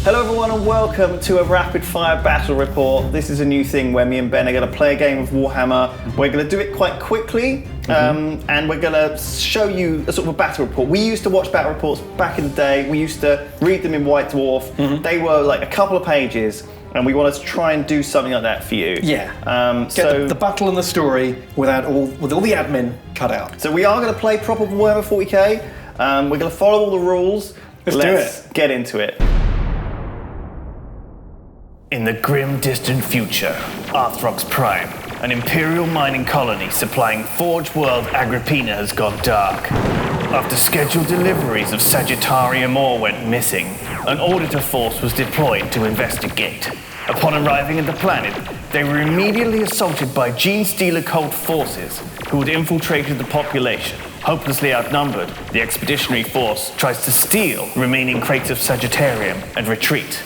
Hello everyone and welcome to a rapid fire battle report. This is a new thing where me and Ben are going to play a game of Warhammer. We're going to do it quite quickly and we're going to show you a sort of a battle report. We used to watch battle reports back in the day. We used to read them in White Dwarf. They were like a couple of pages and we wanted to try and do something like that for you. Yeah. Get the battle and the story with all the admin cut out. So we are going to play proper Warhammer 40k. We're going to follow all the rules. Let's get into it. In the grim, distant future, Arthrox Prime, an Imperial mining colony supplying Forge World Agrippina has gone dark. After scheduled deliveries of Sagittarium ore went missing, an auditor force was deployed to investigate. Upon arriving at the planet, they were immediately assaulted by Genestealer Cult forces, who had infiltrated the population. Hopelessly outnumbered, the expeditionary force tries to steal remaining crates of Sagittarium and retreat.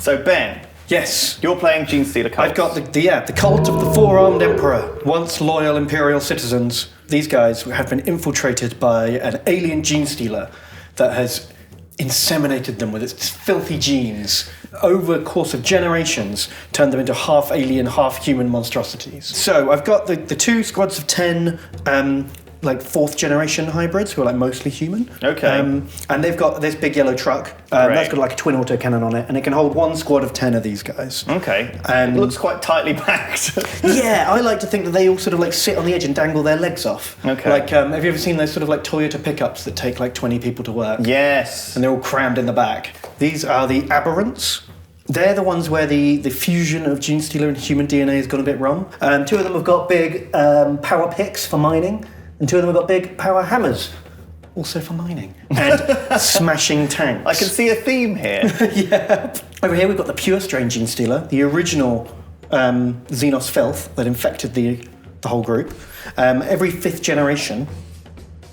So Ben, Yes. you're playing Genestealer Cults. I've got the cult of the four-armed emperor, once loyal imperial citizens. These guys have been infiltrated by an alien gene stealer that has inseminated them with its filthy genes over a course of generations, turned them into half alien, half human monstrosities. So I've got the two squads of 10 like fourth generation hybrids who are like mostly human. Okay. And they've got this big yellow truck that's got like a twin autocannon on it, and it can hold one squad of 10 of these guys. Okay. It looks quite tightly packed. Yeah, I like to think that they all sort of like sit on the edge and dangle their legs off. Okay. Like, have you ever seen those sort of like Toyota pickups that take like 20 people to work? Yes. And they're all crammed in the back. These are the aberrants. They're the ones where the fusion of Genestealer and human DNA has gone a bit wrong. Two of them have got big power picks for mining, and two of them have got big power hammers, also for mining, and smashing tanks. I can see a theme here. Yeah. Over here we've got the pure strain Genestealer, the original Xenos filth that infected the whole group. Every fifth generation,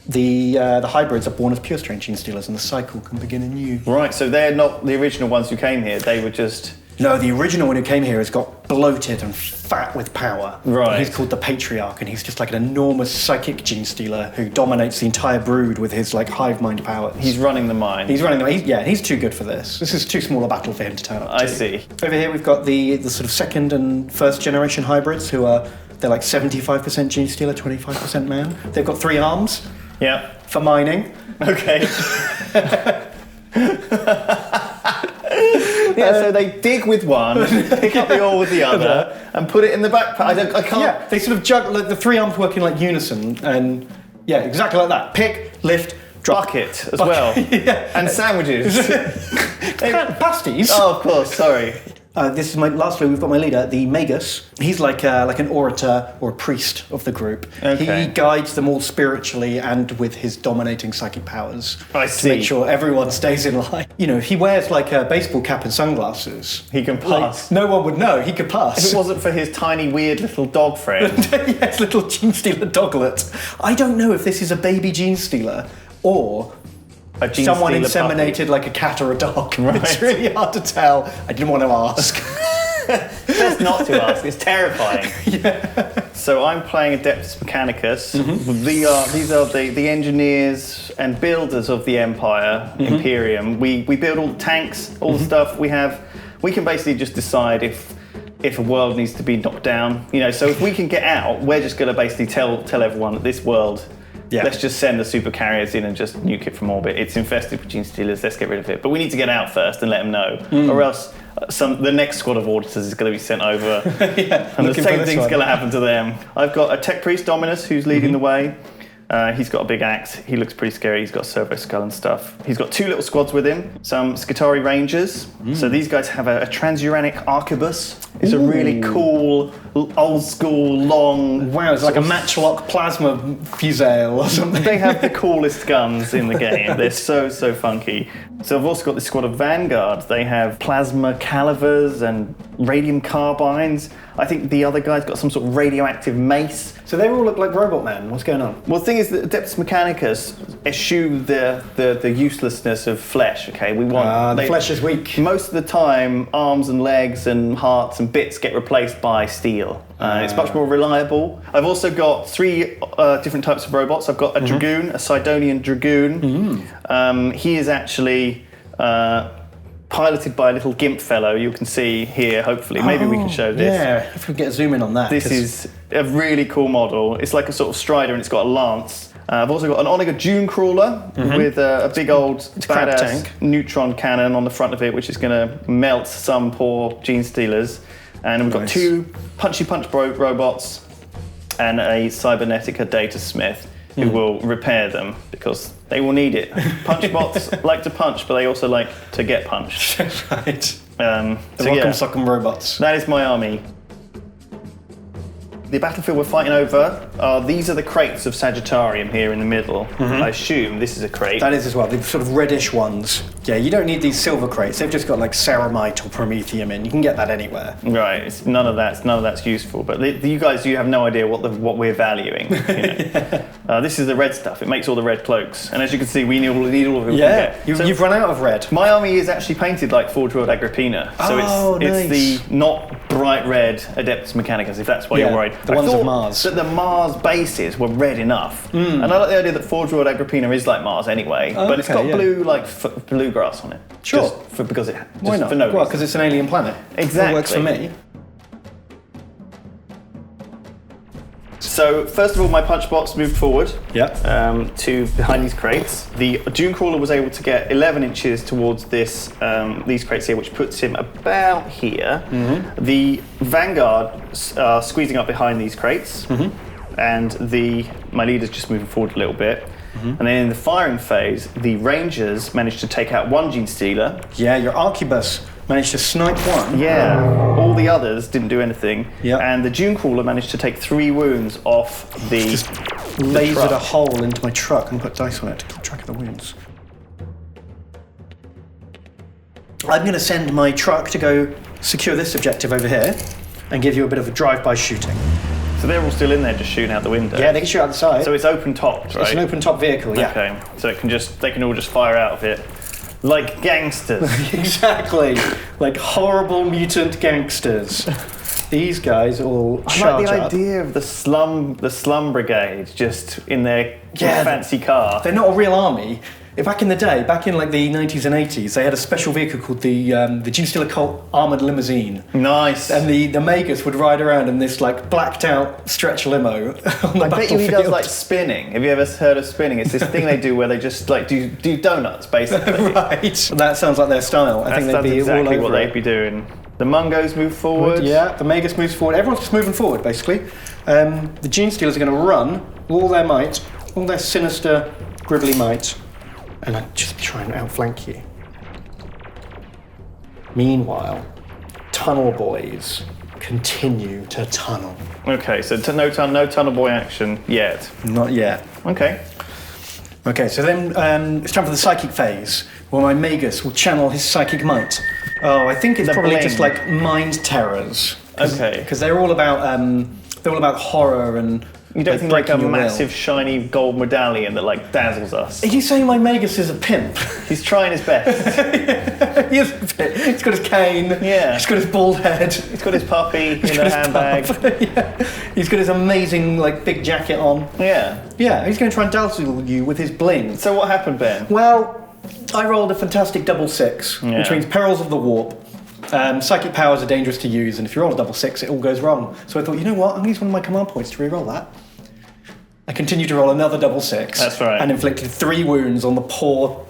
the hybrids are born as pure strain Genestealers, and the cycle can begin anew. Right, so they're not the original ones who came here. They were just... No, the original one who came here has got bloated and fat with power. Right. He's called the Patriarch, and he's just like an enormous psychic Genestealer who dominates the entire brood with his like hive mind powers. He's running the mine. He's running the mine. He's too good for this. This is too small a battle for him to turn up to. I see. Over here we've got the sort of second and first generation hybrids who are, they're like 75% Genestealer, 25% man. They've got 3 arms. Yeah. For mining. Okay. Yeah, so they dig with one, pick up the ore with the other, and put it in the backpack. I can't... Yeah, they sort of juggle, like, the 3 arms work in like unison, and yeah, exactly like that. Pick, lift, drop. Bucket as well. Yeah. And sandwiches. Pasties. Oh, of course, sorry. This is lastly, we've got my leader, the Magus. He's like an orator or a priest of the group. Okay. He guides them all spiritually and with his dominating psychic powers. I To see. make sure everyone stays in line. You know, if he wears like a baseball cap and sunglasses, He can pass. no one would know. He could pass. If it wasn't for his tiny, weird little dog friend. Yes, little Genestealer doglet. I don't know if this is a baby Genestealer or A Genestealer someone puppy. inseminated like a cat or a dog. Right. It's really hard to tell. I didn't want to ask. Best not to ask, it's terrifying. Yeah. So I'm playing Adeptus Mechanicus. These are the engineers and builders of the Empire, Imperium. We build all the tanks, all the stuff we have. We can basically just decide if a world needs to be knocked down. You know, so if we can get out, we're just going to basically tell everyone that this world, let's just send the super carriers in and just nuke it from orbit. It's infested with Genestealers, let's get rid of it. But we need to get out first and let them know, or else the next squad of auditors is going to be sent over, and the same thing's going to happen to them. I've got a Tech Priest Dominus who's leading the way. He's got a big axe. He looks pretty scary. He's got a servo skull and stuff. He's got 2 little squads with him. Some Sagittarum Rangers. So these guys have a transuranic arquebus. It's a really cool, old school, long... Wow, it's like a matchlock plasma fusée or something. They have the coolest guns in the game. They're so funky. So I've also got this squad of Vanguard. They have plasma calivers and radium carbines. I think the other guy's got some sort of radioactive mace. So they all look like Robot Man. What's going on? Well, the thing is that Adeptus Mechanicus eschew the uselessness of flesh, okay? We want... the flesh is weak. Most of the time, arms and legs and hearts and bits get replaced by steel. It's much more reliable. I've also got 3 different types of robots. I've got a Dragoon, a Sidonian Dragoon. He is actually piloted by a little gimp fellow. You can see here, hopefully. Maybe we can show this. Yeah, if we get a zoom in on that. This is a really cool model. It's like a sort of strider and it's got a lance. I've also got an Omega Dune Crawler with a big old badass tank. neutron cannon on the front of it, which is going to melt some poor Genestealers. And we've got 2 punchy punch robots and a cybernetica data smith who will repair them because they will need it. Punch bots like to punch, but they also like to get punched. Right. So Rock'em sock'em robots. that is my army. The battlefield we're fighting over these are the crates of Sagittarium here in the middle. I assume this is a crate. That is as well, the sort of reddish ones. Yeah, you don't need these silver crates. They've just got like ceramite or promethium in. You can get that anywhere. Right, none of that's useful. But you guys, you have no idea what we're valuing. You know? This is the red stuff. It makes all the red cloaks, and as you can see, we need all of it. Yeah, you've run out of red. My army is actually painted like Forge World Agrippina, so it's the not bright red Adeptus Mechanicus, if that's why you're worried. The ones of Mars. That the Mars bases were red enough, and I like the idea that Forge World Agrippina is like Mars anyway, but it's got blue bluegrass on it. Sure. Because why not? For no well, reason. because it's an alien planet. Exactly. It works for me. So first of all, my punch bots moved forward Yeah. to behind these crates. The Dune Crawler was able to get 11 inches towards these crates here, which puts him about here. The Vanguard are squeezing up behind these crates, and my leader's just moving forward a little bit. And then in the firing phase, the Rangers managed to take out 1 Genestealer. Yeah, your Arquebus managed to snipe 1. Yeah, all the others didn't do anything. Yep. And the Dune Crawler managed to take 3 wounds off the Just lasered truck. a hole into my truck and put dice on it to keep track of the wounds. I'm going to send my truck to go secure this objective over here and give you a bit of a drive-by shooting. So they're all still in there just shooting out the window? Yeah, they can shoot out the side. So it's open topped, right? It's an open top vehicle, yeah. Okay, so they can all just fire out of it like gangsters. Exactly. Like horrible mutant gangsters. These guys all I charge like the up. idea of the slum brigade just in their fancy car. They're not a real army. Back in the day, back in like the 90s and 80s, they had a special vehicle called the Genestealer Cult Armoured Limousine. Nice. And the Magus would ride around in this like blacked out stretch limo on the battlefield. I bet you he does like spinning. Have you ever heard of spinning? It's this thing they do where they just like do donuts basically. Right. That sounds like their style. I think they'd be exactly all over what they'd be doing. The Mungos move forward. Yeah, the Magus moves forward. Everyone's just moving forward, basically. The Genestealers are going to run with all their might, all their sinister, gribbly might, and I'd just try and outflank you. Meanwhile, Tunnel Boys continue to tunnel. Okay, so no tunnel boy action yet. Not yet. Okay. Okay, so then it's time for the psychic phase, where my Magus will channel his psychic might. Oh, I think it's probably bling. just like mind terrors. Okay. Because they're all about horror and. You don't think like a breaking your will. massive shiny gold medallion that like dazzles us? Are you saying my Magus is a pimp? He's trying his best. He is a bit. He's got his cane. Yeah. He's got his bald head. He's got his puppy in He's a got his handbag. pup. Yeah. He's got his amazing like big jacket on. Yeah. Yeah, he's going to try and dazzle you with his bling. So what happened, Ben? Well, I rolled a fantastic double 6, Yeah. which means perils of the warp. Psychic powers are dangerous to use, and if you roll a double 6, it all goes wrong. So I thought, you know what? I'm going to use one of my command points to re-roll that. I continued to roll another double 6. That's right. And inflicted 3 wounds on the poor,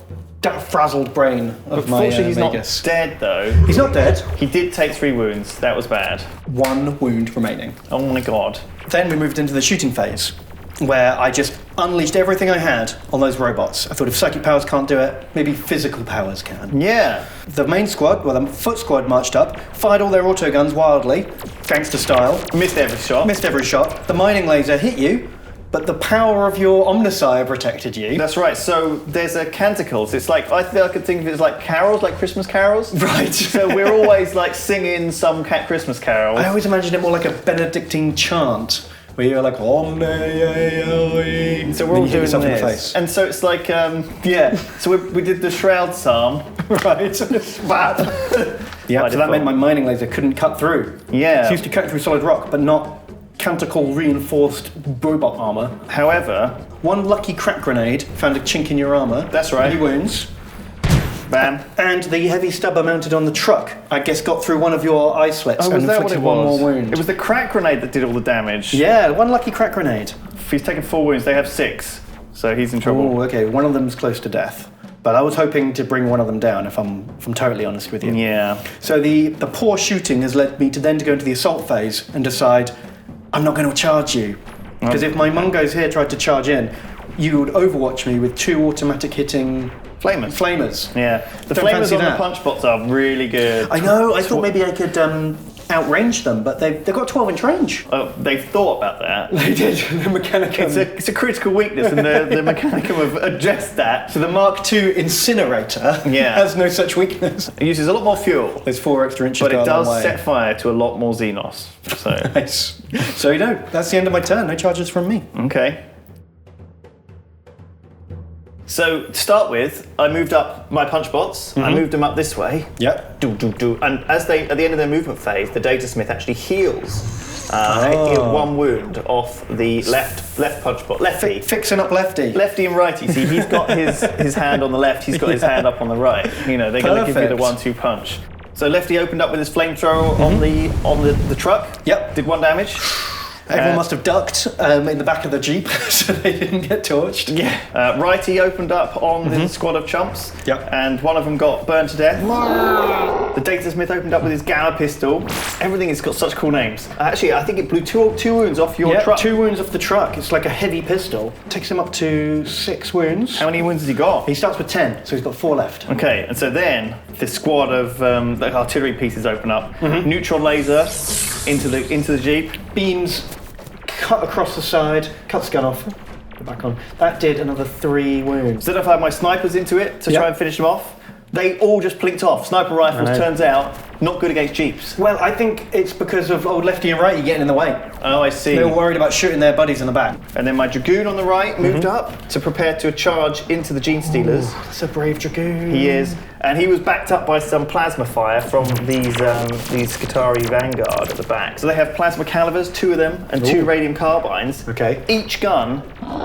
frazzled brain of my Fortunately, he's Magus. not dead though. He's not dead. He did take 3 wounds. That was bad. 1 wound remaining. Oh my god. Then we moved into the shooting phase, where I just unleashed everything I had on those robots. I thought if psychic powers can't do it, maybe physical powers can. Yeah. The main squad, well, the foot squad marched up, fired all their autoguns wildly, gangster style. Missed every shot. Missed every shot. The mining laser hit you, but the power of your Omnisire protected you. That's right. So there's a canticles. It's like I feel I could think of it as like carols, like Christmas carols. Right. So we're always like singing some Christmas carols. I always imagined it more like a Benedictine chant, where you're like, Omne. So we're all doing this. And so it's like, yeah. So we did the Shroud Psalm. Right. Yeah, so that meant my mining laser couldn't cut through. Yeah. It's used to cut through solid rock, but not canticle reinforced robot armor. However, 1 lucky crack grenade found a chink in your armor. That's right. 3 wounds. Bam. And the heavy stubber mounted on the truck, I guess, got through one of your eye slits and Was that what inflicted it one was? more wound. It was the crack grenade that did all the damage. Yeah, one lucky crack grenade. If he's taken 4 wounds, they have 6. So he's in trouble. Oh, okay. One of them's close to death. But I was hoping to bring one of them down, if I'm totally honest with you. Yeah. So the poor shooting has led me to then to go into the assault phase and decide I'm not going to charge you. Because if my Mungos here tried to charge in, you would overwatch me with 2 automatic hitting flamers. Yeah. The Don't flamers fancy on that. the punch bots are really good. I know, I thought maybe I could outrange them, but they've got 12-inch range. Oh, they've thought about that. They did, the Mechanicum. It's a critical weakness, and the Mechanicum have addressed that. So the Mark II incinerator has no such weakness. It uses a lot more fuel. There's 4 extra inches. But it does way. set fire to a lot more Xenos. So Nice. So that's the end of my turn. No charges from me. okay. So to start with, I moved up my punch bots. I moved them up this way. Yep. Do. And as they at the end of their movement phase, the Data Smith actually heals. Heal 1 wound off the left punch bot. Lefty. Fixing up lefty. Lefty and righty. See, he's got his hand on the left. He's got his hand up on the right. You know, they're going to give you the 1-2 punch. So Lefty opened up with his flamethrower on the truck. Yep. Did 1 damage. Everyone must have ducked in the back of the Jeep so they didn't get torched. Yeah. Righty opened up on the squad of chumps. Yep. And one of them got burned to death. The Data Smith opened up with his Gamma pistol. Everything has got such cool names. Actually, I think it blew two wounds off your truck. 2 wounds off the truck. It's like a heavy pistol. Takes him up to 6 wounds. How many wounds has he got? He starts with 10, so he's got 4 left. Okay, and so then the squad of the artillery pieces open up. Neutron laser into the Jeep. Beams cut across the side, cuts gun off. Go back on. That did another 3 wounds. So then I've had my snipers into it to try and finish them off. They all just plinked off. Sniper rifles, turns out, not good against Jeeps. Well, I think it's because of old lefty and righty getting in the way. Oh, I see. They were worried about shooting their buddies in the back. And then my Dragoon on the right moved up to prepare to charge into the Genestealers. That's a brave Dragoon. He is. And he was backed up by some plasma fire from these Sagittarum Vanguard at the back. So they have plasma calibers, 2 of them, and 2 radium carbines. Okay. Each gun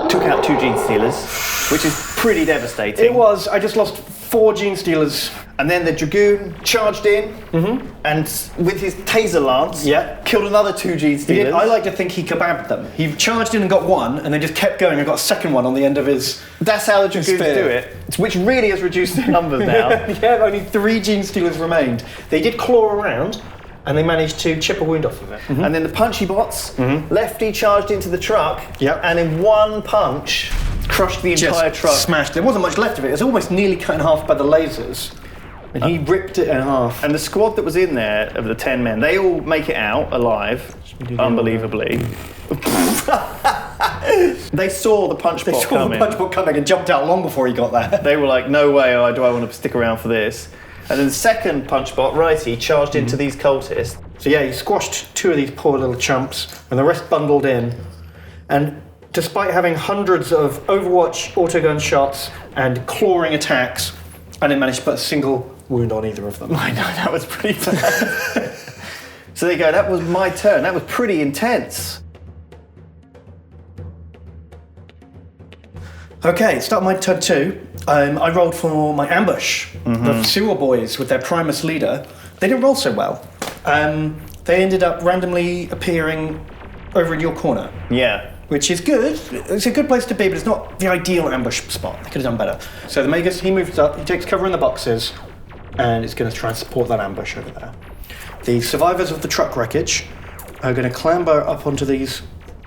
took out 2 Genestealers, which is pretty devastating. It was. I just lost 4 Genestealers. And then the Dragoon charged in, and with his taser lance, killed another 2 Genestealers. I like to think he kebabbed them. He charged in and got 1, and then just kept going and got a second one on the end of his. That's how the Dragoons do it, which really has reduced their numbers now. Yeah, only 3 Genestealers remained. They did claw around, and they managed to chip a wound off of it. And then the punchy bots, Lefty charged into the truck, and in 1 punch, crushed the entire truck. Smashed. There wasn't much left of it. It was almost nearly cut in half by the lasers. And he ripped it in half. And the squad that was in there, of the 10 men, they all make it out alive, unbelievably. They saw the punch bot coming. They saw the punch bot coming and jumped out long before he got there. They were like, no way do I want to stick around for this. And then the second punch bot, Righty, charged into these cultists. So yeah, he squashed 2 of these poor little chumps, and the rest bundled in. And despite having hundreds of Overwatch autogun shots and clawing attacks, I didn't manage to put a single wound on either of them. I know, that was pretty bad. So there you go, that was my turn. That was pretty intense. Okay, start my turn 2. I rolled for my ambush. The Sewer boys with their Primus leader. They didn't roll so well. They ended up randomly appearing over in your corner. Yeah. Which is good. It's a good place to be, but it's not the ideal ambush spot. They could have done better. So the Magus, he moves up, he takes cover in the boxes, and is going to try and support that ambush over there. The survivors of the truck wreckage are going to clamber up onto these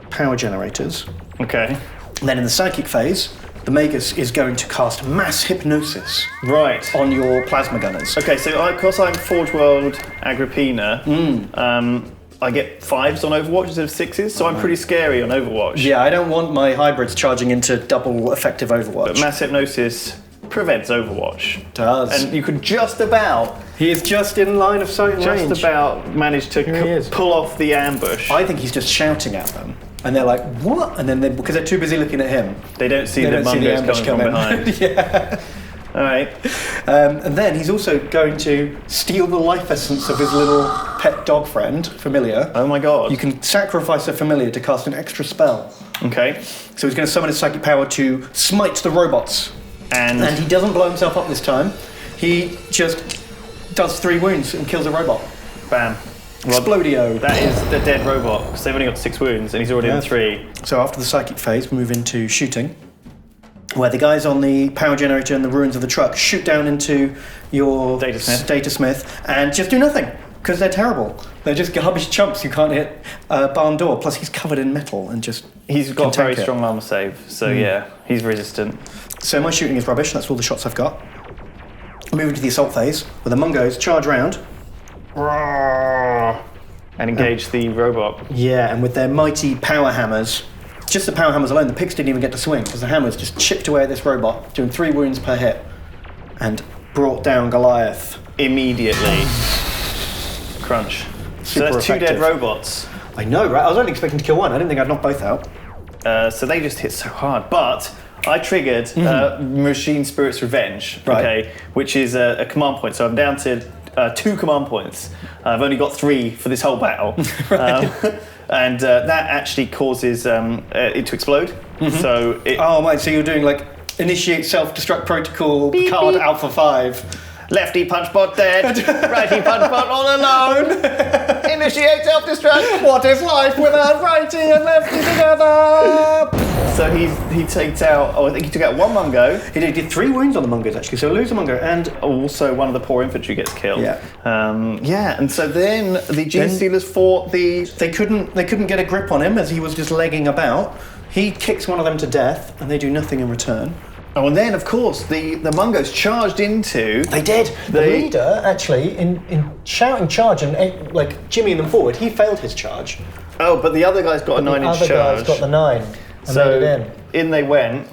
power generators. Okay. And then in the psychic phase, the Magus is going to cast mass hypnosis on your plasma gunners. Okay, so because I'm Forge World Agrippina, I get 5s on Overwatch instead of 6s, so I'm pretty scary on Overwatch. Yeah, I don't want my hybrids charging into double effective Overwatch. But mass hypnosis prevents Overwatch. Does. And you could just about... He is just in line of sight and range. Just about manage to pull off the ambush. I think he's just shouting at them. And they're like, what? And then because they're too busy looking at him, they don't see the Mungos coming from behind. Yeah. All right. And then he's also going to steal the life essence of his little pet dog friend, Familiar. Oh my god. You can sacrifice a Familiar to cast an extra spell. Okay. So he's going to summon his psychic power to smite the robots. And he doesn't blow himself up this time. He just does 3 wounds and kills a robot. Bam. Well, Explodio. that is the dead robot, because they've only got 6 wounds and he's already on 3. So after the psychic phase, we move into shooting, where the guys on the power generator and the ruins of the truck shoot down into your Data Smith and just do nothing, because they're terrible. They're just garbage chumps who can't hit a barn door. Plus he's covered in metal and just... He's got a very strong armor save, so yeah, he's resistant. So my shooting is rubbish, that's all the shots I've got. Moving to the assault phase, where the Mungos charge round. And engage the robot. Yeah, and with their mighty power hammers, just the power hammers alone, the pigs didn't even get to swing, because the hammers just chipped away at this robot, doing 3 wounds per hit, and brought down Goliath. Immediately. Crunch. So that's 2 dead robots. I know, right? I was only expecting to kill 1. I didn't think I'd knock both out. So they just hit so hard. But I triggered Machine Spirit's Revenge, okay, which is a command point. So I'm down to 2 command points. I've only got 3 for this whole battle. And that actually causes it to explode. So it, oh, mate, so you're doing like initiate self-destruct protocol, beep, card beep. Alpha 5. Lefty punch bot dead, righty punch bot all alone. Initiate self-destruct. What is life without righty and lefty together? So he takes out, I think he took out 1 Mungo. He did 3 wounds on the Mungos actually, so lose a Mungo and... Also one of the poor infantry gets killed. Yeah. And so then the Genestealers fought the... They couldn't get a grip on him as he was just legging about. He kicks one of them to death and they do nothing in return. Oh, and then, of course, the Mungos charged into... They did. The leader, actually, in shouting charge and like jimmying them forward, he failed his charge. Oh, but the other guy's got a 9-inch charge. The other guy's got the 9 and so made it in they went,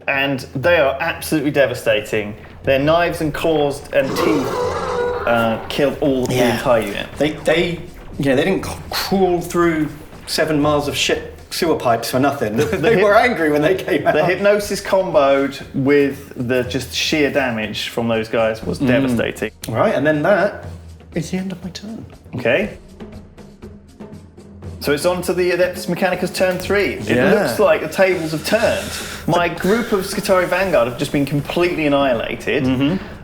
and they are absolutely devastating. Their knives and claws and teeth killed all the entire unit. They didn't crawl through 7 miles of shit sewer pipes for nothing. They were angry when they came out. The hypnosis comboed with the just sheer damage from those guys was devastating. Right, and then that is the end of my turn. Okay. So it's on to the Adeptus Mechanicus turn 3. It looks like the tables have turned. My group of Sagittarum Vanguard have just been completely annihilated.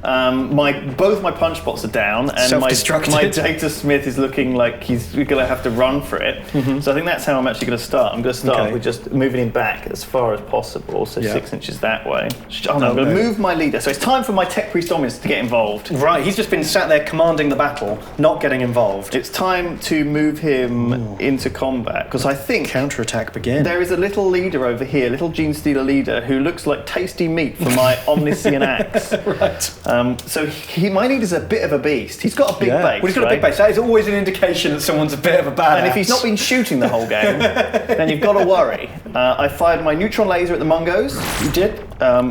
Both my punch bots are down, and my Data Smith is looking like he's going to have to run for it. So I think that's how I'm actually going to start. I'm going to start with just moving him back as far as possible, so 6 inches that way. I'm going to move my leader. So it's time for my Tech Priest Dominus to get involved. Right, he's just been sat there commanding the battle, not getting involved. It's time to move him into combat, because I think counterattack begin. There is a little leader over here, little Genestealer leader, who looks like tasty meat for my Omniscient axe. Right. So my leader's a bit of a beast. He's got a big base. Well, he's got a big base. That is always an indication that someone's a bit of a badass. And if he's not been shooting the whole game, then you've got to worry. I fired my neutron laser at the Mungos. You did?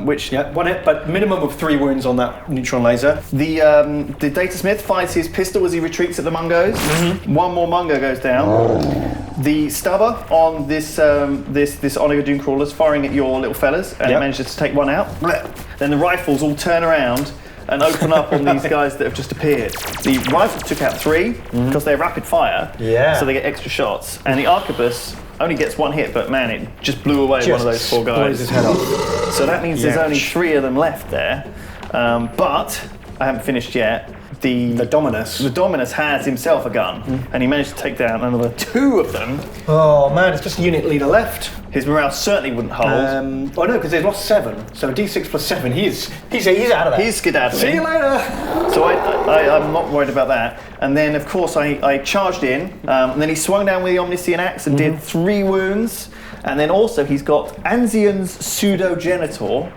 Which 1 hit, but minimum of 3 wounds on that neutron laser. The Data Smith fires his pistol as he retreats at the Mungos. 1 more Mungo goes down. The stubber on this Onaga Doom Crawler's firing at your little fellas, and it manages to take 1 out. Then the rifles all turn around and open up on these guys that have just appeared. The rifles took out 3 because they're rapid fire, so they get extra shots. And the arquebus only gets 1 hit, but man, it just blew away one of those 4 guys. Blows his head off. So that means there's only 3 of them left there. But I haven't finished yet. The Dominus has himself a gun, and he managed to take down another 2 of them. Oh man, it's just a unit leader left. His morale certainly wouldn't hold. Oh no, because they've lost 7. So a D6 plus 7. He's out of there. He's skedaddling. See you later. So I'm not worried about that. And then of course I charged in, and then he swung down with the Omniscient axe and did 3 wounds. And then also he's got Anzion's Pseudogenitor,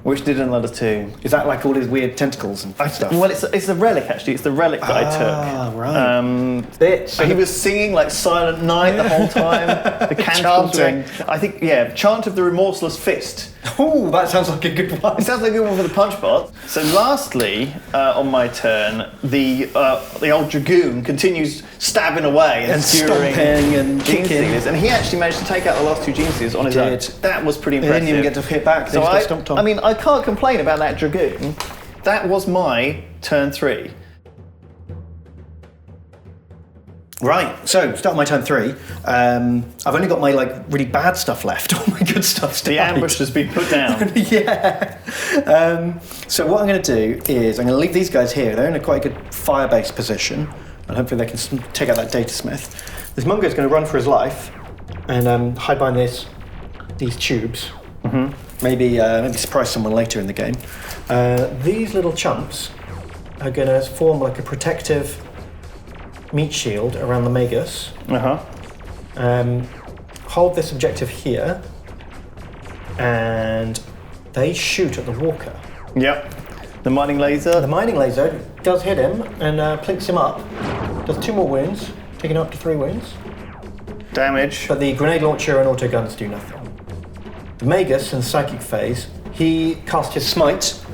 which did another 2. Is that like all his weird tentacles and stuff? Well, it's a relic actually. It's the relic that I took. Ah, right. So he was singing like Silent Night the whole time. The candles doing. I think Chant of the Remorseless Fist. Oh, that sounds like a good one. It sounds like a good one for the punch bot. So lastly, on my turn, the old Dragoon continues stabbing away and skewering and Genestealers, and he actually managed to take out the last 2 Genestealers on his own. That was pretty impressive. They didn't even get to hit back. They just got stomped on. I mean, I can't complain about that Dragoon. That was my turn 3. Right, so start my turn 3. I've only got my really bad stuff left. All my good stuff's The ambush has been put down. Yeah. So what I'm going to do is I'm going to leave these guys here. They're in a quite good fire-based position, and hopefully they can take out that data smith. This mongo's going to run for his life and hide behind these tubes. Mm-hmm. Maybe surprise someone later in the game. These little chumps are going to form like a protective meat shield around the Magus. Hold this objective here, and they shoot at the walker. Yep. The mining laser. The mining laser does hit him and plinks him up. Does 2 more wounds, taking him up to 3 wounds. Damage. But the grenade launcher and auto guns do nothing. The Magus in the psychic phase, he cast his smite.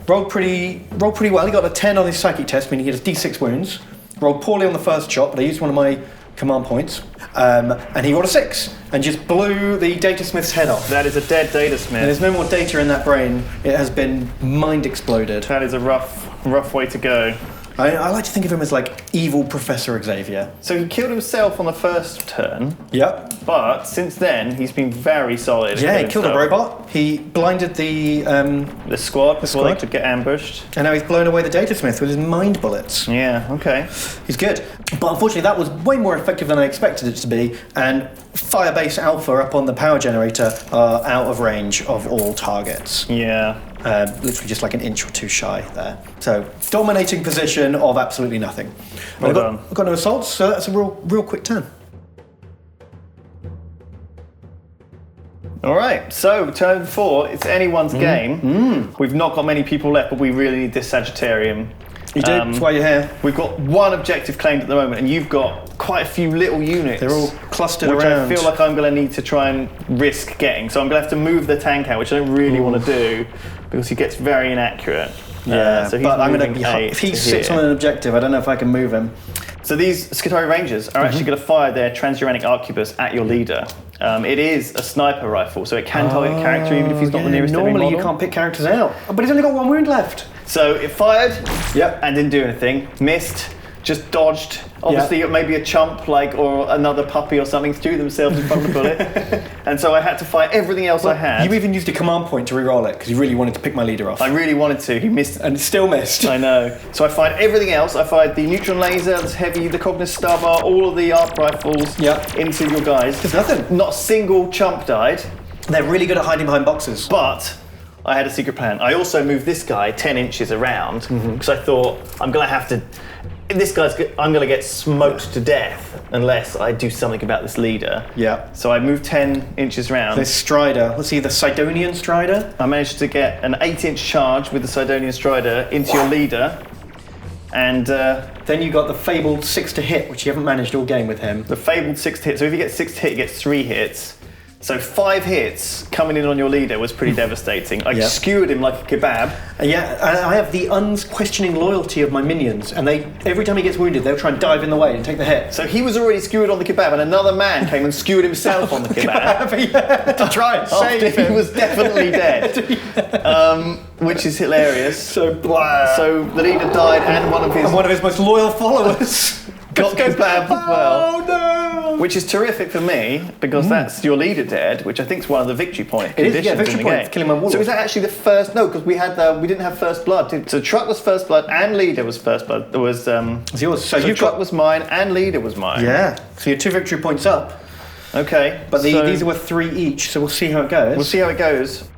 Rolled pretty well. He got a 10 on his psychic test, meaning he has D6 wounds. Rolled poorly on the first shot, but I used one of my command points. And he rolled a 6 and just blew the datasmith's head off. That is a dead datasmith. And there's no more data in that brain. It has been mind exploded. That is a rough way to go. I like to think of him as like evil Professor Xavier. So he killed himself on the first turn. Yep. But since then, he's been very solid. Yeah, he killed a robot. He blinded the squad before they could get ambushed. And now he's blown away the datasmith with his mind bullets. Yeah, okay. He's good. But unfortunately, that was way more effective than I expected it to be. And Firebase Alpha up on the power generator are out of range of all targets. Yeah. Literally just like an inch or 2 shy there. So, dominating position of absolutely nothing. Well done. I've got no assaults, so that's a real quick turn. All right, so turn 4, it's anyone's game. We've not got many people left, but we really need this Sagittarium. You do, that's why you're here. We've got 1 objective claimed at the moment, and you've got quite a few little units. They're all clustered which around. I feel like I'm going to need to try and risk getting. So I'm going to have to move the tank out, which I don't really want to do, because he gets very inaccurate. Yeah, so he's but I'm going moving to. If he sits on an objective, I don't know if I can move him. So these Sagittarum Rangers are actually going to fire their transuranic arquebus at your leader. It is a sniper rifle, so it can target a character even if he's not the nearest enemy Normally model. you can't pick characters out, but he's only got 1 wound left. So it fired, Yep. and didn't do anything. Missed, just dodged. Obviously, maybe a chump or another puppy or something threw themselves in front of the bullet. And so I had to fire everything else I had. You even used a command point to re-roll it because you really wanted to pick my leader off. I really wanted to. He missed. And still missed. I know. So I fired everything else. I fired the neutron laser, the heavy, the Cognis Star Bar, all of the arc rifles into your guys. There's nothing. Not a single chump died. They're really good at hiding behind boxes. But I had a secret plan. I also moved this guy 10 inches around because I thought I'm going to have to. I'm going to get smoked to death unless I do something about this leader. Yeah. So I moved 10 inches around. This Strider, let's see, the Sidonian Strider. I managed to get an 8-inch charge with the Sidonian Strider into your leader. And then you got the fabled 6 to hit, which you haven't managed all game with him. The fabled 6 to hit. So if you get 6 to hit, you get 3 hits. So 5 hits coming in on your leader was pretty devastating. I skewered him like a kebab. I have the unquestioning loyalty of my minions, and every time he gets wounded, they'll try and dive in the way and take the hit. So he was already skewered on the kebab, and another man came and skewered himself on the kebab. To try and save him. He was definitely dead, which is hilarious. So blah. So the leader died, and one of his most loyal followers got kebabbed as well. Oh no! Which is terrific for me, because that's your leader dead, which I think is one of the victory point conditions victory in the point, game. killing my warlord. So is that actually the first? No, because we didn't have first blood. So Truck was first blood, and leader was first blood. There was it's yours. So Truck was mine, and leader was mine. Yeah. So you're 2 victory points up. Okay. But these are worth 3 each, so we'll see how it goes. We'll see how it goes.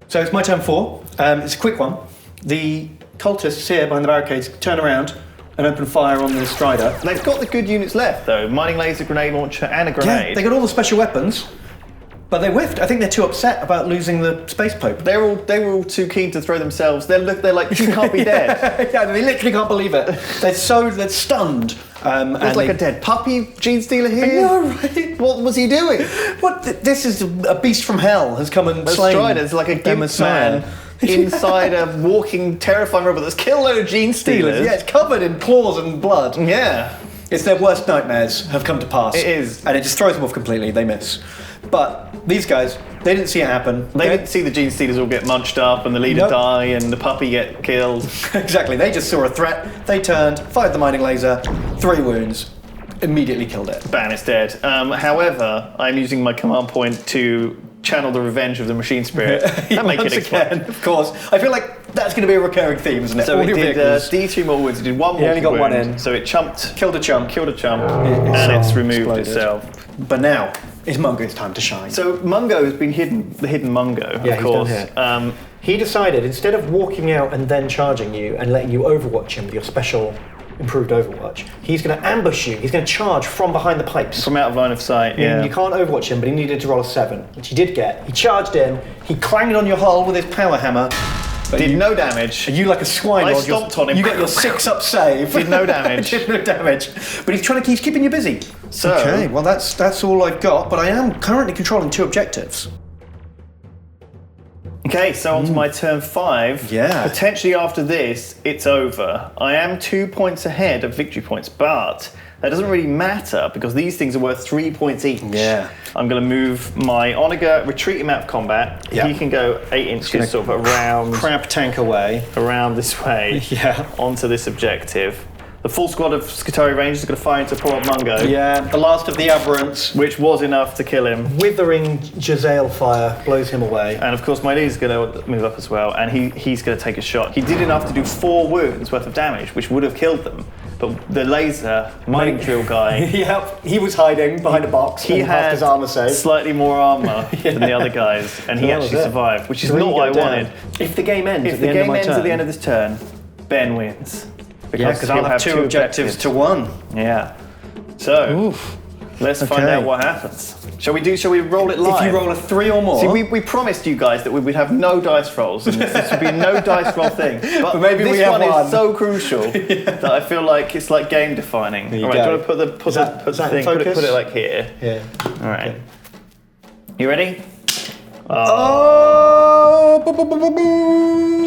So it's my turn 4. It's a quick one. The cultists here behind the barricades turn around and open fire on the Strider. They've got the good units left, though. Mining laser, grenade launcher, and a grenade. Yeah, they got all the special weapons, but they whiffed. I think they're too upset about losing the Space Pope. They were all too keen to throw themselves. They're like, you can't be dead. Yeah, they literally can't believe it. They're stunned. There's like a dead puppy Genestealer here. I know, right? What was he doing? What? This is a beast from hell has come and slain. Strider's like a gimp man inside a walking, terrifying robot that's killed a load of Genestealers. Yeah, it's covered in claws and blood. Yeah. It's their worst nightmares have come to pass. It is. And it just throws them off completely. They miss. But these guys, they didn't see it happen. They didn't see the Genestealers all get munched up and the leader die and the puppy get killed. Exactly. They just saw a threat. They turned, fired the mining laser, 3 wounds, immediately killed it. Bam, it's dead. However, I'm using my command point to channel the revenge of the machine spirit. That make it explode. Of course. I feel like that's going to be a recurring theme, isn't it? So All it your did vehicles. D3 more wounds. It did 1 more. only got wound, 1 in. So it chumped. Killed a chump. And it's removed exploded. itself. But now, it's Mungo's time to shine. So Mungo has been hidden, the hidden Mungo, Yeah, of course. he's done here. He decided, instead of walking out and then charging you and letting you overwatch him with your special improved overwatch, he's going to ambush you. He's going to charge from behind the pipes. From out of line of sight, yeah. You can't overwatch him, but he needed to roll a 7, which he did get. He charged in, he clanged on your hull with his power hammer. Did no damage. You like a swine. I lord, stomped on him. You got your 6-up save. Did no damage. Did no damage. But he's keeping you busy. So, okay, well that's all I've got, but I am currently controlling 2 objectives. Okay, so on to my turn 5. Yeah. Potentially after this, it's over. I am 2 points ahead of victory points, but that doesn't really matter because these things are worth 3 points each. Yeah. I'm going to move my Onager, retreat him out of combat. Yeah. He can go 8 inches sort of around Tank away. around this way onto this objective. The full squad of Sagittarum Rangers is going to fire into poor Mungo. Yeah, the last of the aberrants. Which was enough to kill him. Withering Jezzail fire blows him away. And of course my leader's going to move up as well, and he's going to take a shot. He did enough to do 4 wounds worth of damage, which would have killed them. But the laser mining drill guy... he was hiding behind a box. He and half had his armor saved. slightly more armor than the other guys, and he actually survived, which is not what I wanted. If the game ends If at the the end of game my ends turn, at the end of this turn, Ben wins. yeah, because I'll he'll have 2 objectives to 1. Yeah. So, let's find out what happens. Shall we roll it live? If you roll a 3 or more... See, we promised you guys that we would have no dice rolls, and this would be a no dice roll thing. But maybe this we have one one. is so crucial that I feel like it's like game defining. All right, do you want to put the thing, put it like here? Yeah. All right. Okay. You ready? Oh!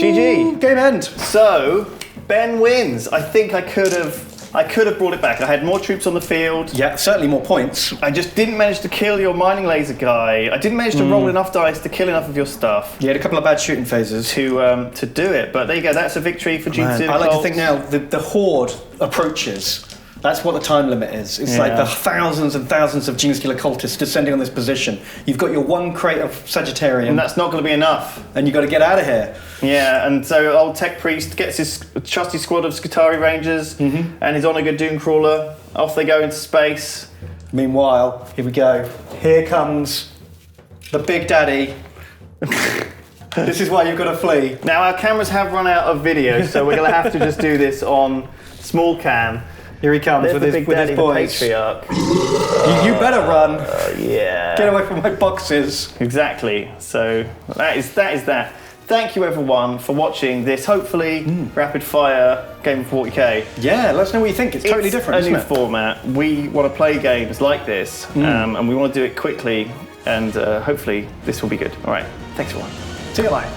GG. Game end. So Ben wins. I think I could have brought it back. I had more troops on the field. Yeah, certainly more points. I just didn't manage to kill your mining laser guy. I didn't manage to roll enough dice to kill enough of your stuff. You had a couple of bad shooting phases. To do it. But there you go. That's a victory for Genestealer I like Cults. to think now the horde approaches. That's what the time limit is. It's like the thousands and thousands of Genestealer cultists descending on this position. You've got your 1 crate of Sagittarium. And that's not going to be enough. And you've got to get out of here. Yeah, and so old Tech Priest gets his trusty squad of Sagittarium Rangers and his Onager Doomcrawler. Off they go into space. Meanwhile, here we go. Here comes the Big Daddy. This is why you've got to flee. Now our cameras have run out of video, so we're going to have to just do this on small cam. Here he comes There's with the his Big Daddy, the boys. patriarch. You better run. Yeah. Get away from my boxes. Exactly. So that is that. Thank you everyone for watching this, hopefully, rapid fire game of 40k. Yeah, let us know what you think. It's totally different, It's a isn't new it? format. We want to play games like this, and we want to do it quickly, and hopefully this will be good. All right, thanks everyone. See you later.